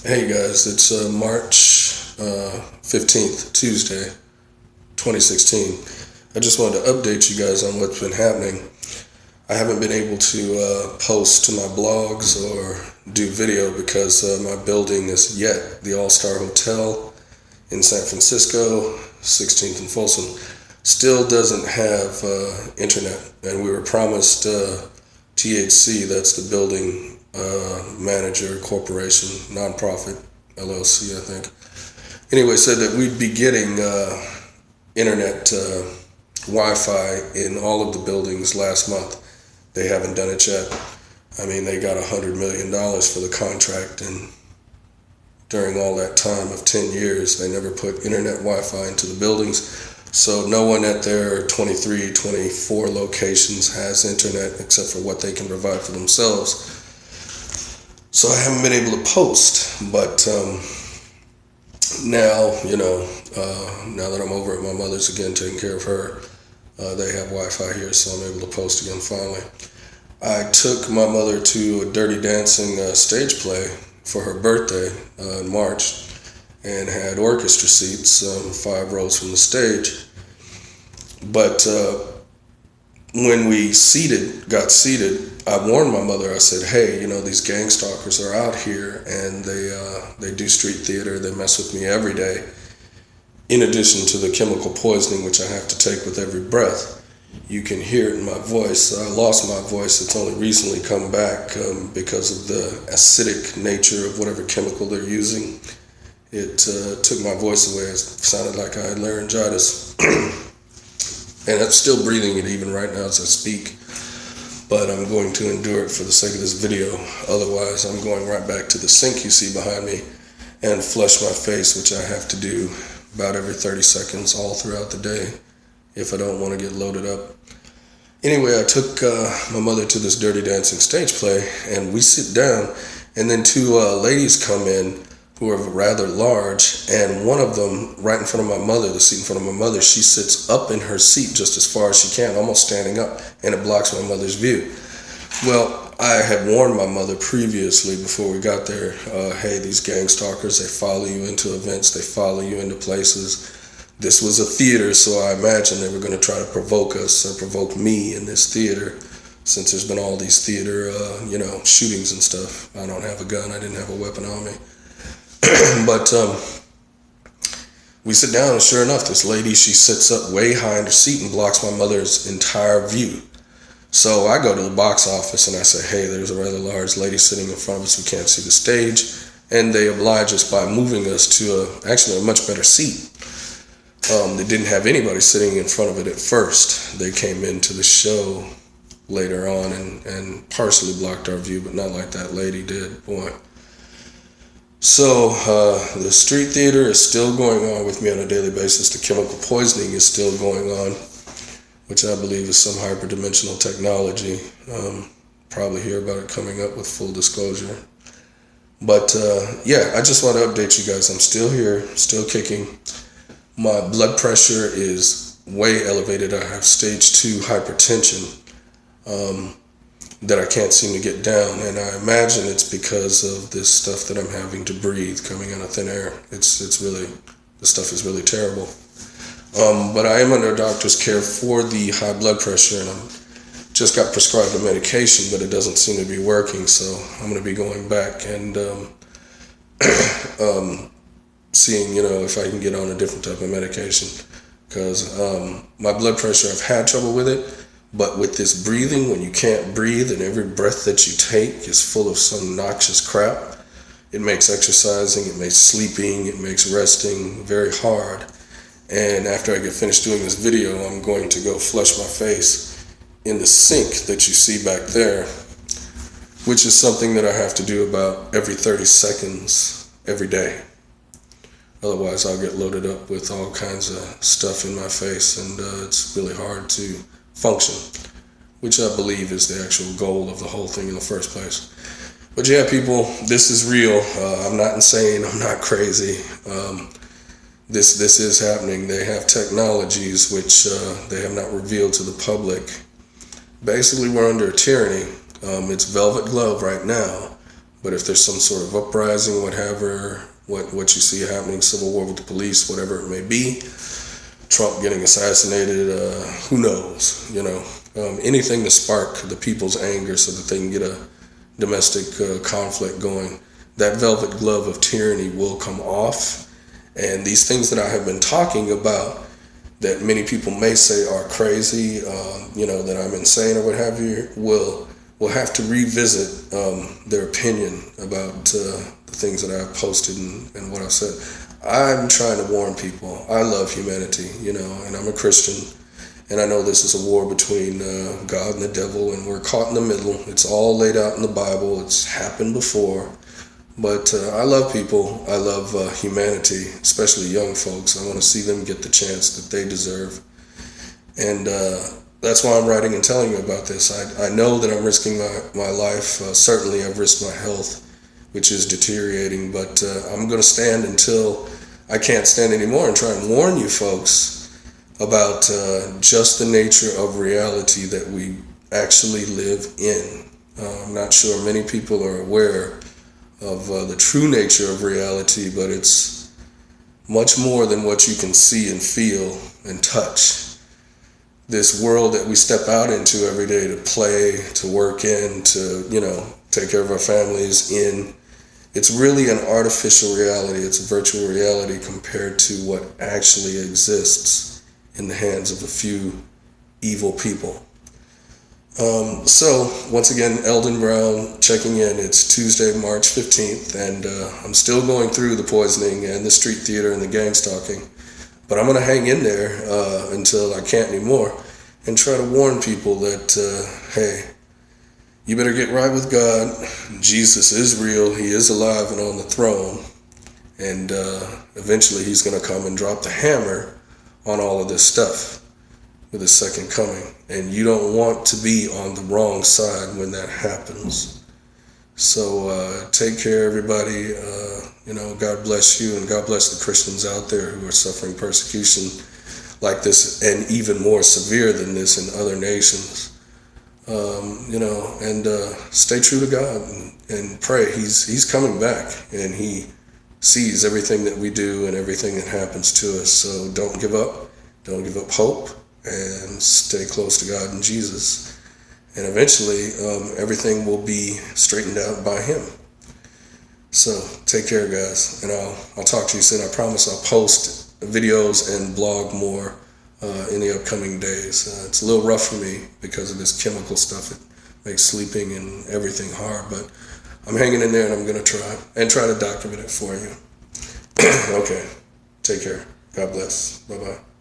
Hey guys, it's March 15th, Tuesday, 2016. I just wanted to update you guys on what's been happening. I haven't been able to post to my blogs or do video because my building is yet the All-Star Hotel in San Francisco, 16th and Folsom, still doesn't have internet. And we were promised THC, that's the building manager, corporation, nonprofit, LLC, I think. Anyway, said that we'd be getting internet Wi-Fi in all of the buildings last month. They haven't done it yet. I mean, they got $100 million for the contract, and during all that time of 10 years, they never put internet Wi-Fi into the buildings. So no one at their 23, 24 locations has internet except for what they can provide for themselves. So I haven't been able to post, but now, now that I'm over at my mother's again, taking care of her, they have Wi-Fi here, so I'm able to post again finally. I took my mother to a Dirty Dancing stage play for her birthday in March and had orchestra seats 5 rows from the stage. But when we got seated, I warned my mother. I said, hey, these gang stalkers are out here and they do street theater. They mess with me every day, in addition to the chemical poisoning, which I have to take with every breath. You can hear it in my voice. I lost my voice. It's only recently come back because of the acidic nature of whatever chemical they're using. It took my voice away. It sounded like I had laryngitis. And I'm still breathing it even right now as I speak. But I'm going to endure it for the sake of this video. Otherwise, I'm going right back to the sink you see behind me and flush my face, which I have to do about every 30 seconds all throughout the day if I don't want to get loaded up. Anyway, I took my mother to this Dirty Dancing stage play, and we sit down, and then 2 ladies come in who are rather large, and one of them, right in front of my mother, the seat in front of my mother, she sits up in her seat just as far as she can, almost standing up, and it blocks my mother's view. Well, I had warned my mother previously before we got there, hey, these gang stalkers, they follow you into events, they follow you into places. This was a theater, so I imagine they were going to try to provoke us or provoke me in this theater, since there's been all these theater, shootings and stuff. I don't have a gun, I didn't have a weapon on me. But we sit down, and sure enough, this lady, she sits up way high in her seat and blocks my mother's entire view. So I go to the box office and I say, hey, there's a rather large lady sitting in front of us. We can't see the stage. And they oblige us by moving us to a much better seat. They didn't have anybody sitting in front of it at first. They came into the show later on and partially blocked our view, but not like that lady did, boy. So the street theater is still going on with me on a daily basis. The chemical poisoning is still going on, which I believe is some hyperdimensional technology. Probably hear about it coming up with full disclosure. But yeah, I just want to update you guys. I'm still here, still kicking. My blood pressure is way elevated. I have stage 2 hypertension that I can't seem to get down, and I imagine it's because of this stuff that I'm having to breathe coming out of thin air. It's really, the stuff is really terrible. But I am under doctor's care for the high blood pressure, and I'm just got prescribed a medication, but it doesn't seem to be working, so I'm going to be going back and seeing, if I can get on a different type of medication, because my blood pressure, I've had trouble with it. But with this breathing, when you can't breathe and every breath that you take is full of some noxious crap, it makes exercising, it makes sleeping, it makes resting very hard. And after I get finished doing this video, I'm going to go flush my face in the sink that you see back there, which is something that I have to do about every 30 seconds every day. Otherwise, I'll get loaded up with all kinds of stuff in my face, and it's really hard to function, which I believe is the actual goal of the whole thing in the first place. But yeah, people, this is real. I'm not insane. I'm not crazy. This is happening. They have technologies which they have not revealed to the public. Basically, we're under a tyranny. It's velvet glove right now, But if there's some sort of uprising, whatever, what you see happening, civil war with the police, whatever it may be, Trump getting assassinated, who knows, anything to spark the people's anger so that they can get a domestic conflict going, that velvet glove of tyranny will come off. And these things that I have been talking about that many people may say are crazy, that I'm insane or what have you, will have to revisit their opinion about the things that I've posted and what I've said. I'm trying to warn people. I love humanity, and I'm a Christian, and I know this is a war between God and the devil, and we're caught in the middle. It's all laid out in the Bible. It's happened before. But I love people. I love humanity, especially young folks. I want to see them get the chance that they deserve. And that's why I'm writing and telling you about this. I know that I'm risking my life. Certainly I've risked my health, which is deteriorating. But I'm going to stand until I can't stand anymore and try and warn you folks about just the nature of reality that we actually live in. I'm not sure many people are aware of the true nature of reality, but it's much more than what you can see and feel and touch. This world that we step out into every day to play, to work in, to, take care of our families in, it's really an artificial reality. It's a virtual reality compared to what actually exists in the hands of a few evil people. So, once again, Eldon Brown checking in. It's Tuesday, March 15th, and I'm still going through the poisoning and the street theater and the gang stalking. But I'm going to hang in there until I can't anymore and try to warn people that, hey, you better get right with God. Jesus is real. He is alive and on the throne. And eventually he's going to come and drop the hammer on all of this stuff with his second coming. And you don't want to be on the wrong side when that happens. So take care, everybody. God bless you, and God bless the Christians out there who are suffering persecution like this, and even more severe than this in other nations. And stay true to God and pray. He's coming back, and he sees everything that we do and everything that happens to us. So don't give up. Don't give up hope, and stay close to God and Jesus. And eventually, everything will be straightened out by him. So take care, guys, and I'll talk to you soon. I promise I'll post videos and blog more in the upcoming days. It's a little rough for me because of this chemical stuff. It makes sleeping and everything hard, but I'm hanging in there, and I'm going to try to document it for you. Okay, take care. God bless. Bye-bye.